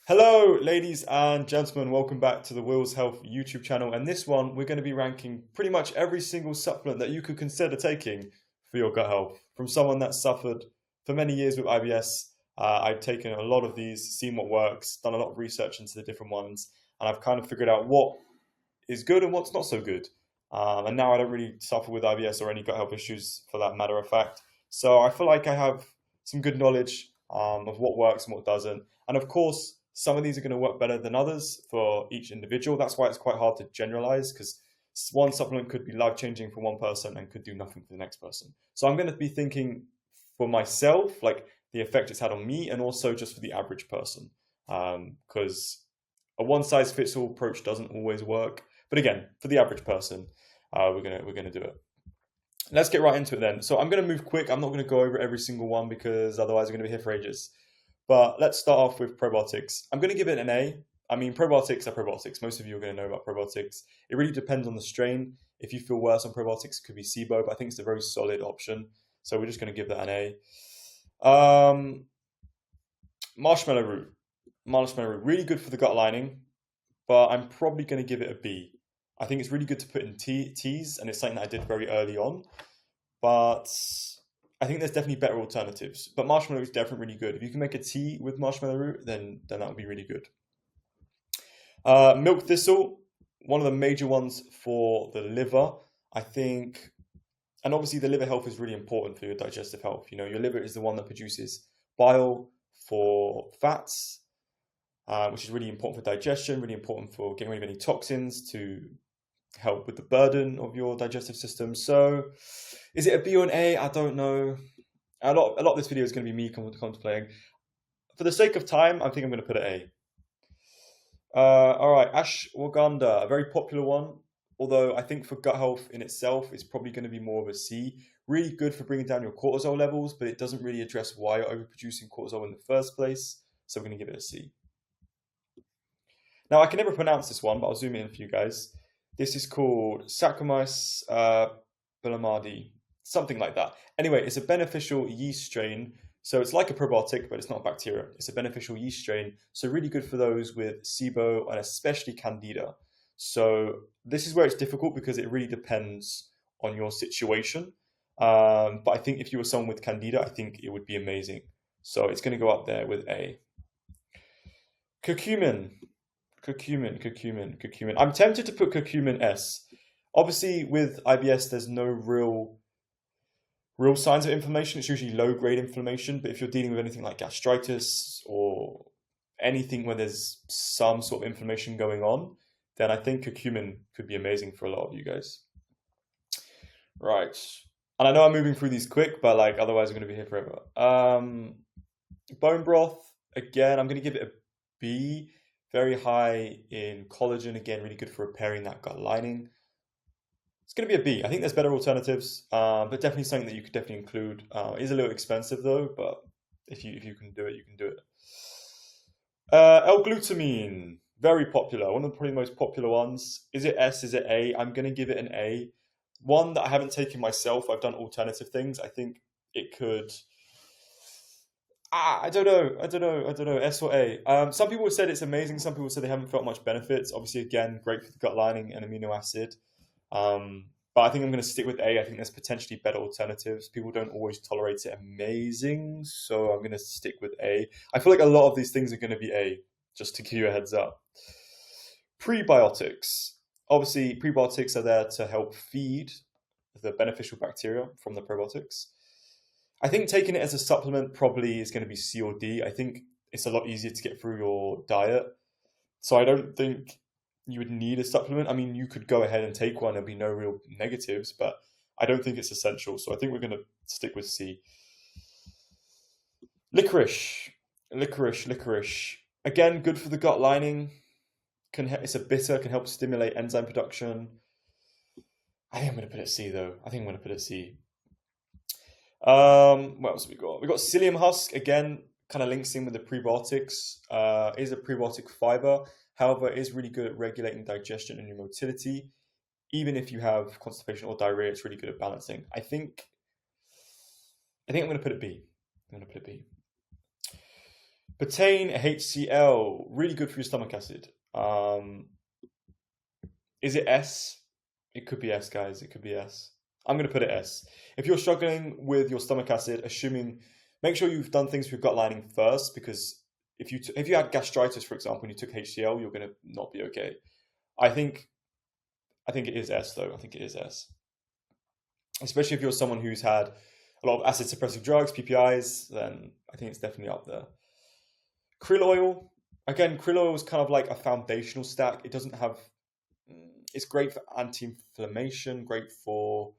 Hello, ladies and gentlemen. Welcome back to the Will's Health YouTube channel. And this one, we're going to be ranking pretty much every single supplement that you could consider taking for your gut health. From someone that suffered for many years with IBS, I've taken a lot of these, seen what works, done a lot of research into the different ones, and I've kind of figured out what is good and what's not so good. And now I don't really suffer with IBS or any gut health issues for that matter of fact. So I feel like I have some good knowledge of what works and what doesn't. And of course, some of these are going to work better than others for each individual. That's why it's quite hard to generalize because one supplement could be life changing for one person and could do nothing for the next person. So I'm going to be thinking for myself, like the effect it's had on me, and also just for the average person, because a one size fits all approach doesn't always work. But again, for the average person, we're gonna do it. Let's get right into it then. So I'm going to move quick. I'm not going to go over every single one because otherwise we're going to be here for ages. But let's start off with probiotics. I'm going to give it an A. I mean, probiotics are probiotics. Most of you are going to know about probiotics. It really depends on the strain. If you feel worse on probiotics, it could be SIBO, but I think it's a very solid option. So we're just going to give that an A. Marshmallow root. Marshmallow root, really good for the gut lining, but I'm probably going to give it a B. I think it's really good to put in teas, and it's something that I did very early on. But I think there's definitely better alternatives. But marshmallow is definitely really good. If you can make a tea with marshmallow root, then that would be really good. Milk thistle, one of the major ones for the liver, I think. And obviously the liver health is really important for your digestive health. You know, your liver is the one that produces bile for fats, which is really important for digestion, really important for getting rid of any toxins to help with the burden of your digestive system. So is it a B or an A? I don't know. A lot of this video is going to be me contemplating. For the sake of time, I think I'm going to put it A. All right, ashwagandha, a very popular one. Although I think for gut health in itself, it's probably going to be more of a C. Really good for bringing down your cortisol levels, but it doesn't really address why you're overproducing cortisol in the first place. So we're going to give it a C. Now, I can never pronounce this one, but I'll zoom in for you guys. This is called Saccharomyces boulardii, something like that. Anyway, it's a beneficial yeast strain. So it's like a probiotic, but it's not a bacteria. It's a beneficial yeast strain. So really good for those with SIBO and especially Candida. So this is where it's difficult because it really depends on your situation. But I think if you were someone with Candida, I think it would be amazing. So it's going to go up there with A. Curcumin. I'm tempted to put curcumin S. Obviously, with IBS, there's no real signs of inflammation. It's usually low-grade inflammation. But if you're dealing with anything like gastritis or anything where there's some sort of inflammation going on, then I think curcumin could be amazing for a lot of you guys. Right. And I know I'm moving through these quick, but like otherwise I'm going to be here forever. Bone broth, again, I'm going to give it a B. Very high in collagen, again, really good for repairing that gut lining. It's going to be a B. I think there's better alternatives, but definitely something that you could definitely include. It is a little expensive though, but if you can do it, you can do it. L-glutamine, very popular. One of the probably most popular ones. Is it S? Is it A? I'm going to give it an A. One that I haven't taken myself. I've done alternative things. I think it could. I don't know. S or A. Some people said it's amazing. Some people said they haven't felt much benefits. Obviously, again, great for the gut lining and amino acid. But I think I'm going to stick with A. I think there's potentially better alternatives. People don't always tolerate it amazing. So I'm going to stick with A. I feel like a lot of these things are going to be A, just to give you a heads up. Prebiotics. Obviously, prebiotics are there to help feed the beneficial bacteria from the probiotics. I think taking it as a supplement probably is going to be C or D. I think it's a lot easier to get through your diet. So I don't think you would need a supplement. I mean, you could go ahead and take one. There'll be no real negatives, but I don't think it's essential. So I think we're going to stick with C. Licorice. Again, good for the gut lining. It's a bitter, can help stimulate enzyme production. I think I'm going to put it C though. What else have we got? We've got psyllium husk, again, kind of links in with the prebiotics. Is a prebiotic fiber. However, it is really good at regulating digestion and your motility. Even if you have constipation or diarrhea, it's really good at balancing. I think I'm going to put it B. Betaine HCl, really good for your stomach acid. Is it S? It could be S, guys. It could be S. I'm going to put it S. If you're struggling with your stomach acid, make sure you've done things for your gut lining first, because if you had gastritis, for example, and you took HCl, you're going to not be okay. I think it is S though. I think it is S. Especially if you're someone who's had a lot of acid suppressive drugs, PPIs, then I think it's definitely up there. Krill oil. Again, krill oil is kind of like a foundational stack. It's great for anti-inflammation, great for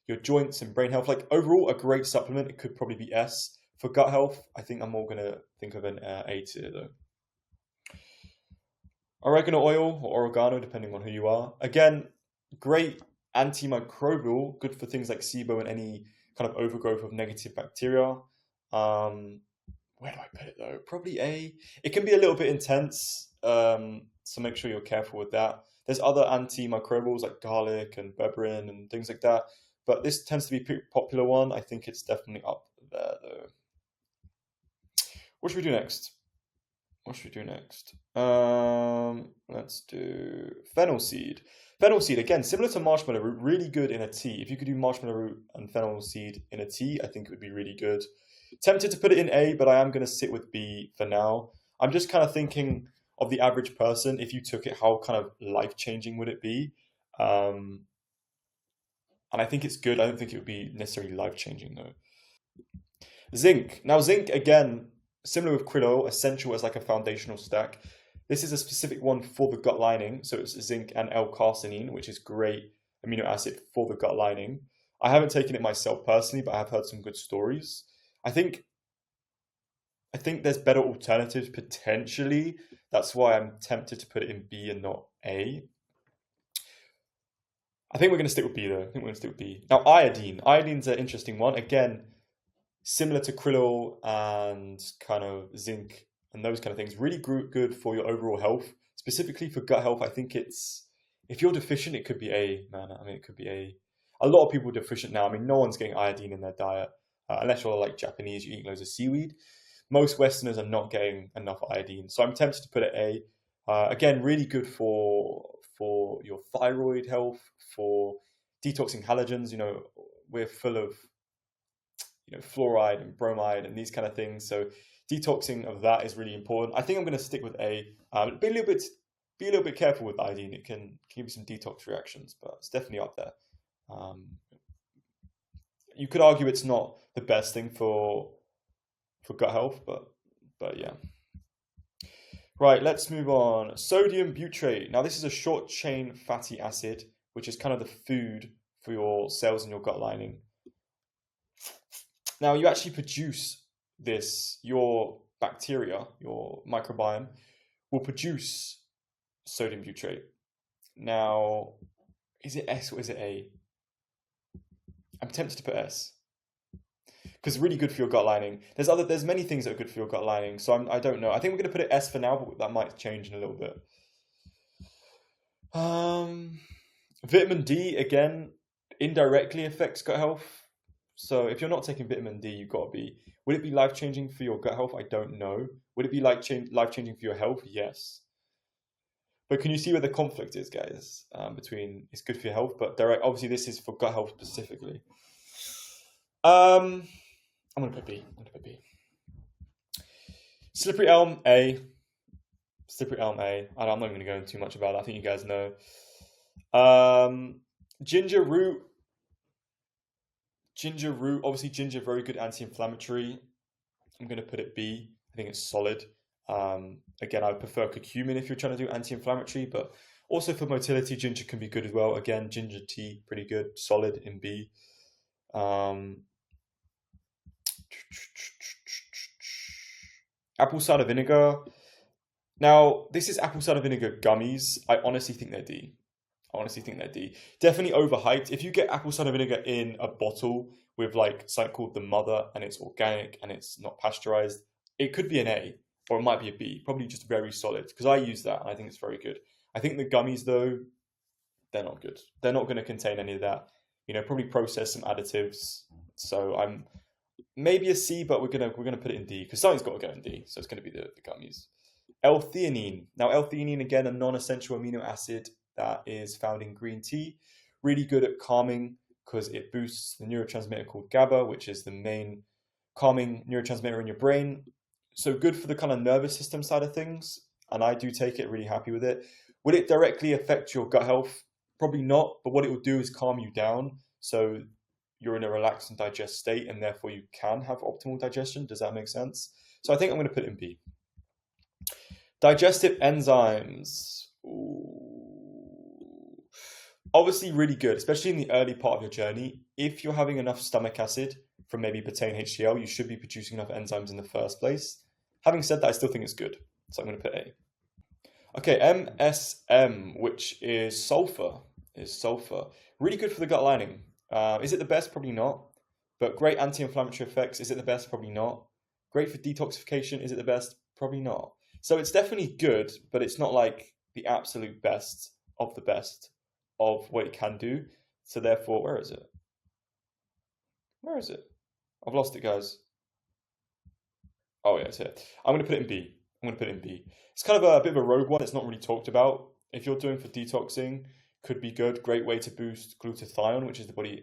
your joints and brain health. Like overall, a great supplement. It could probably be S. For gut health, I think I'm more going to think of an A tier though. Oregano oil or oregano, depending on who you are. Again, great antimicrobial, good for things like SIBO and any kind of overgrowth of negative bacteria. Where do I put it though? Probably A. It can be a little bit intense, so make sure you're careful with that. There's other antimicrobials like garlic and berberine and things like that, but this tends to be a pretty popular one. I think it's definitely up there though. What should we do next? Let's do fennel seed. Fennel seed, again, similar to marshmallow root, really good in a tea. If you could do marshmallow root and fennel seed in a tea, I think it would be really good. Tempted to put it in A, but I am going to sit with B for now. I'm just kind of thinking of the average person. If you took it, how kind of life-changing would it be? And I think it's good. I don't think it would be necessarily life-changing though. Zinc. Now, zinc, again, similar with krill oil, essential as like a foundational stack. This is a specific one for the gut lining. So it's zinc and L-carcinine, which is great amino acid for the gut lining. I haven't taken it myself personally, but I have heard some good stories. I think there's better alternatives potentially. That's why I'm tempted to put it in B and not A. I think we're going to stick with B though. Now, iodine. Iodine's an interesting one. Again, similar to krill oil and kind of zinc and those kind of things. Really good for your overall health, specifically for gut health. I think if you're deficient, it could be A, man. I mean, it could be A. A lot of people are deficient now. I mean, no one's getting iodine in their diet, unless you're like Japanese, you eat loads of seaweed. Most Westerners are not getting enough iodine. So I'm tempted to put it A. Again, really good for your thyroid health, for detoxing halogens. You know, we're full of fluoride and bromide and these kind of things. So detoxing of that is really important. I think I'm going to stick with A. Be a little bit careful with iodine. It can give you some detox reactions, but it's definitely up there. You could argue it's not the best thing for gut health, but yeah. Right, let's move on. Sodium butyrate. Now, this is a short chain fatty acid, which is kind of the food for your cells in your gut lining. Now, you actually produce this, your bacteria, your microbiome, will produce sodium butyrate. Now, is it S or is it A? I'm tempted to put S. Because it's really good for your gut lining. There's many things that are good for your gut lining, so I don't know. I think we're going to put it S for now, but that might change in a little bit. Vitamin D, again, indirectly affects gut health. So if you're not taking vitamin D, you've got to be. Would it be life-changing for your gut health? I don't know. Would it be life-changing for your health? Yes. But can you see where the conflict is, guys? Between it's good for your health, but obviously this is for gut health specifically. I'm going to put B. Slippery elm, A. I'm not even going to go into too much about it. I think you guys know. Ginger root, obviously ginger, very good anti-inflammatory. I'm going to put it B. I think it's solid. Again, I prefer curcumin if you're trying to do anti-inflammatory, but also for motility, ginger can be good as well. Again, ginger tea, pretty good, solid in B. Apple cider vinegar. Now, this is apple cider vinegar gummies. I honestly think they're D. Definitely overhyped. If you get apple cider vinegar in a bottle with like something called the Mother and it's organic and it's not pasteurized, it could be an A or it might be a B. Probably just very solid because I use that and I think it's very good. I think the gummies though, they're not good. They're not going to contain any of that. Probably process some additives. So Maybe a C, but we're gonna put it in D because something's got to go in D. So it's gonna be the gummies. L-theanine. Now, L-theanine, again, a non-essential amino acid that is found in green tea. Really good at calming because it boosts the neurotransmitter called GABA, which is the main calming neurotransmitter in your brain. So good for the kind of nervous system side of things. And I do take it, really happy with it. Will it directly affect your gut health? Probably not, but what it will do is calm you down. So you're in a relaxed and digest state, and therefore you can have optimal digestion. Does that make sense? So I think I'm going to put it in B. Digestive enzymes. Ooh. Obviously really good, especially in the early part of your journey. If you're having enough stomach acid from maybe betaine HCl, you should be producing enough enzymes in the first place. Having said that, I still think it's good. So I'm going to put A. Okay, MSM, which is sulfur. Really good for the gut lining. Is it the best? Probably not. But great anti-inflammatory effects. Is it the best? Probably not. Great for detoxification. Is it the best? Probably not. So it's definitely good, but it's not like the absolute best of what it can do. So therefore, where is it? Where is it? I've lost it, guys. Oh, yeah, it's here. I'm going to put it in B. It's kind of a bit of a rogue one. It's not really talked about. If you're doing for detoxing, could be good. Great way to boost glutathione, which is the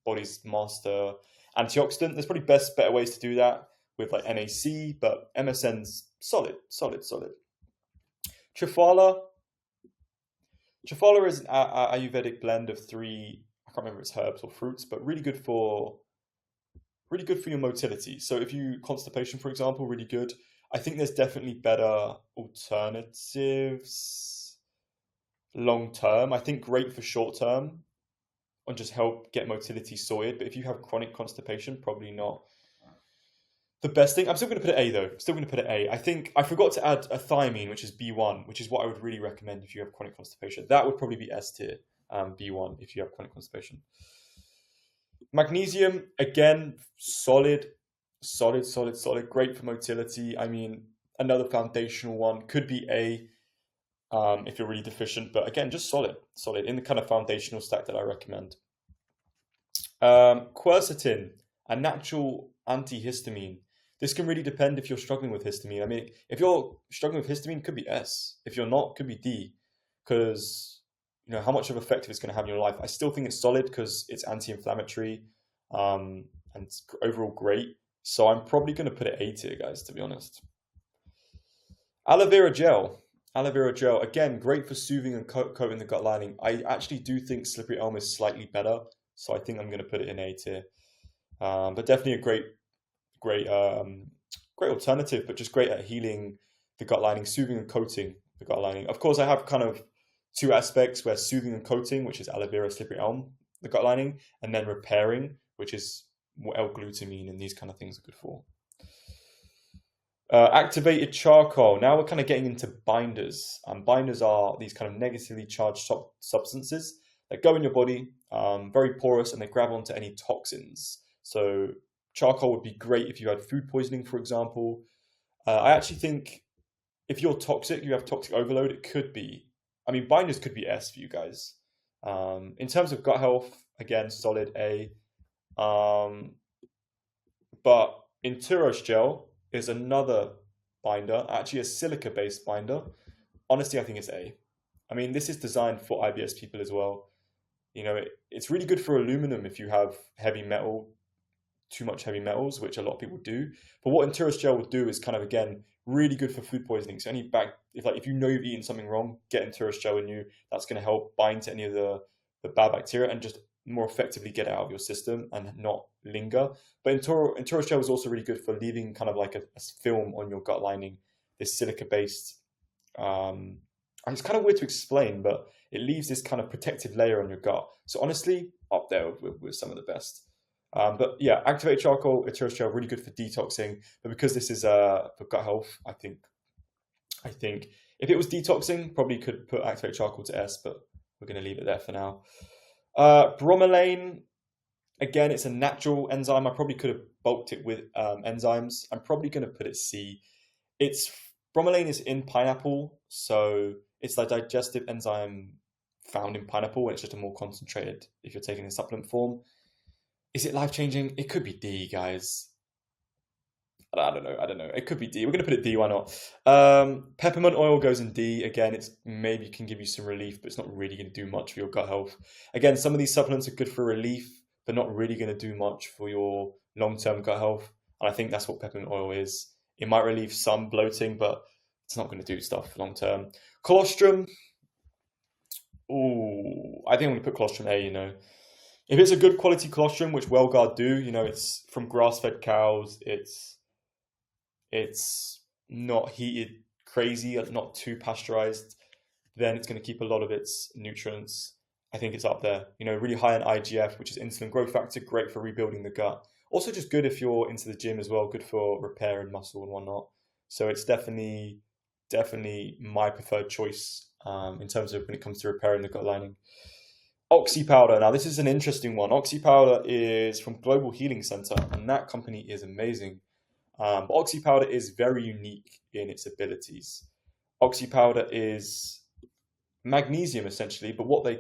body's master antioxidant. There's probably better ways to do that with like NAC, but MSN's solid. Triphala. Triphala is an Ayurvedic blend of 3, I can't remember if it's herbs or fruits, but really good for your motility. So if you constipation, for example, really good. I think there's definitely better alternatives long term. I think great for short term and just help get motility sorted. But if you have chronic constipation, probably not the best thing. I'm still going to put it A though. I think I forgot to add a thiamine, which is B1, which is what I would really recommend if you have chronic constipation. That would probably be S tier, B1 if you have chronic constipation. Magnesium, again, solid. Great for motility. I mean, another foundational one could be A if you're really deficient, but again, just solid in the kind of foundational stack that I recommend. Quercetin, a natural antihistamine. This can really depend if you're struggling with histamine. I mean, if you're struggling with histamine, it could be S. If you're not, it could be D, because how much of effect it's going to have in your life. I still think it's solid because it's anti-inflammatory and it's overall great. So I'm probably going to put it A tier, guys, to be honest. Aloe vera gel, again, great for soothing and coating the gut lining. I actually do think slippery elm is slightly better, so I think I'm going to put it in A tier. But definitely a great alternative, but just great at healing the gut lining, soothing and coating the gut lining. Of course, I have kind of 2 aspects where soothing and coating, which is aloe vera, slippery elm, the gut lining, and then repairing, which is what L-glutamine and these kind of things are good for. Activated charcoal. Now we're kind of getting into binders. Binders are these kind of negatively charged substances that go in your body, very porous, and they grab onto any toxins. So charcoal would be great if you had food poisoning, for example. I actually think if you're toxic, you have toxic overload, it could be. I mean, binders could be S for you guys. In terms of gut health, again, solid A. But Enteros gel is another binder, actually a silica-based binder. Honestly, I think it's A. I mean, this is designed for IBS people as well. It's really good for aluminum if you have too much heavy metals, which a lot of people do. But what Enteros gel will do is kind of, again, really good for food poisoning. So if you know you've eaten something wrong, get Enteros gel in you. That's going to help bind to any of the bad bacteria and just more effectively get it out of your system and not linger. But Enteros gel is also really good for leaving kind of like a film on your gut lining. This silica-based, it's kind of weird to explain, but it leaves this kind of protective layer on your gut. So honestly, up there with some of the best. But yeah, activated charcoal, Enteros gel, really good for detoxing. But because this is for gut health, I think if it was detoxing, probably could put activated charcoal to S, but we're going to leave it there for now. Bromelain, again, it's a natural enzyme. I probably could have bulked it with enzymes. I'm probably going to put it C. Bromelain is in pineapple, so it's the digestive enzyme found in pineapple, and it's just a more concentrated if you're taking a supplement form. Is it life-changing? It could be D, guys. I don't know. I don't know. It could be D. We're going to put it D. Why not? Peppermint oil goes in D. Again, it's maybe can give you some relief, but it's not really going to do much for your gut health. Again, some of these supplements are good for relief, but not really going to do much for your long-term gut health. And I think that's what peppermint oil is. It might relieve some bloating, but it's not going to do stuff long-term. Colostrum. Ooh, I think I'm going to put colostrum A, you know. If it's a good quality colostrum, which WellGuard do, you know, it's from grass-fed cows, it's not heated crazy, not too pasteurized, then it's going to keep a lot of its nutrients. I think it's up there. You know, really high in IGF, which is insulin growth factor, great for rebuilding the gut. Also just good if you're into the gym as well, good for repair and muscle and whatnot. So it's definitely my preferred choice in terms of when it comes to repairing the gut lining. Oxy powder. Now this is an interesting one. Oxy powder is from Global Healing Center, and that company is amazing. But Oxy powder is very unique in its abilities. Oxy powder is magnesium essentially, but what they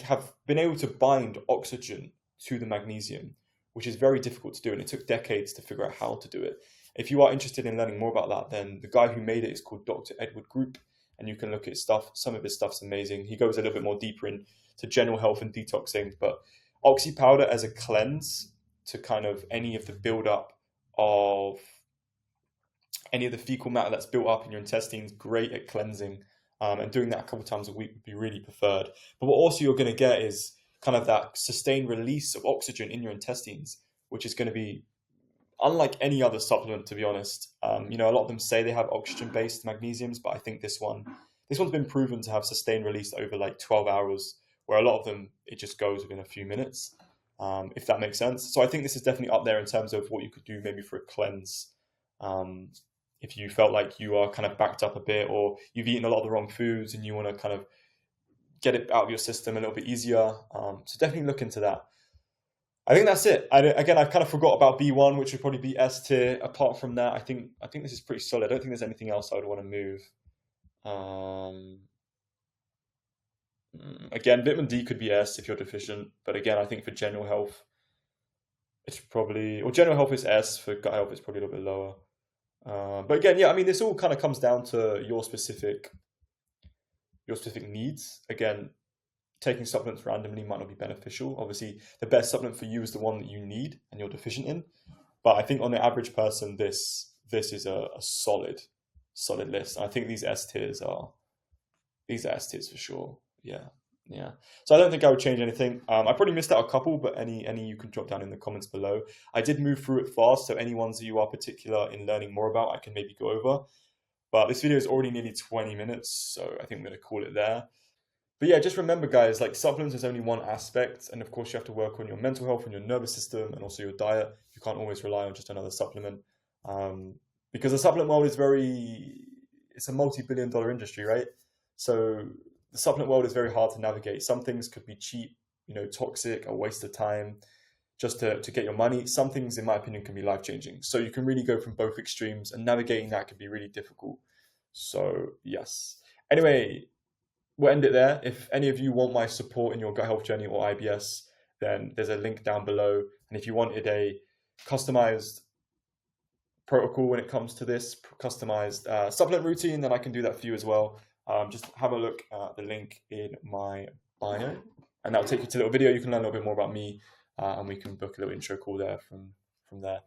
have been able to bind oxygen to the magnesium, which is very difficult to do, and it took decades to figure out how to do it. If you are interested in learning more about that, then the guy who made it is called Dr. Edward Group, and you can look at his stuff. Some of his stuff's amazing. He goes a little bit more deeper into general health and detoxing, but Oxy powder as a cleanse to kind of any of the buildup of any of the fecal matter that's built up in your intestines, great at cleansing, and doing that a couple times a week would be really preferred. But what also you're going to get is kind of that sustained release of oxygen in your intestines, which is going to be unlike any other supplement, to be honest. You know, a lot of them say they have oxygen-based magnesiums, but I think this one's been proven to have sustained release over like 12 hours, where a lot of them, it just goes within a few minutes, if that makes sense. So I think this is definitely up there in terms of what you could do maybe for a cleanse. If you felt like you are kind of backed up a bit, or you've eaten a lot of the wrong foods and you want to kind of get it out of your system a little bit easier. So definitely look into that. I think that's it. Again, I kind of forgot about B1, which would probably be S tier. Apart from that, I think this is pretty solid. I don't think there's anything else I would want to move. Again, vitamin D could be S if you're deficient, but again, I think for general health, it's probably, or general health is S. For gut health, it's probably a little bit lower. But again, yeah, I mean, this all kind of comes down to your specific needs. Again, taking supplements randomly might not be beneficial. Obviously, the best supplement for you is the one that you need and you're deficient in. But I think on the average person, this is a solid list. And I think these S tiers are S tiers for sure. Yeah. So I don't think I would change anything. I probably missed out a couple, but any you can drop down in the comments below. I did move through it fast, so any ones that you are particular in learning more about, I can maybe go over. But this video is already nearly 20 minutes, so I think I'm going to call it there. But yeah, just remember, guys, like supplements is only one aspect, and of course you have to work on your mental health and your nervous system and also your diet. You can't always rely on just another supplement, because the supplement world is it's a multi-billion-dollar industry, right? So the supplement world is very hard to navigate. Some things could be cheap, you know, toxic, a waste of time just to get your money. Some things, in my opinion, can be life-changing. So you can really go from both extremes, and navigating that can be really difficult. So yes. Anyway, we'll end it there. If any of you want my support in your gut health journey or IBS, then there's a link down below. And if you wanted a customized protocol when it comes to this, customized supplement routine, then I can do that for you as well. Just have a look at the link in my bio, and that'll take you to a little video. You can learn a little bit more about me, and we can book a little intro call there from there.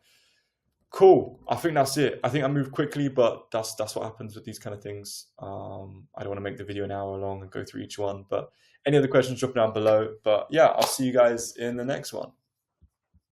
Cool. I think that's it. I think I moved quickly, but that's what happens with these kind of things. I don't want to make the video an hour long and go through each one, but any other questions, drop down below. But yeah, I'll see you guys in the next one.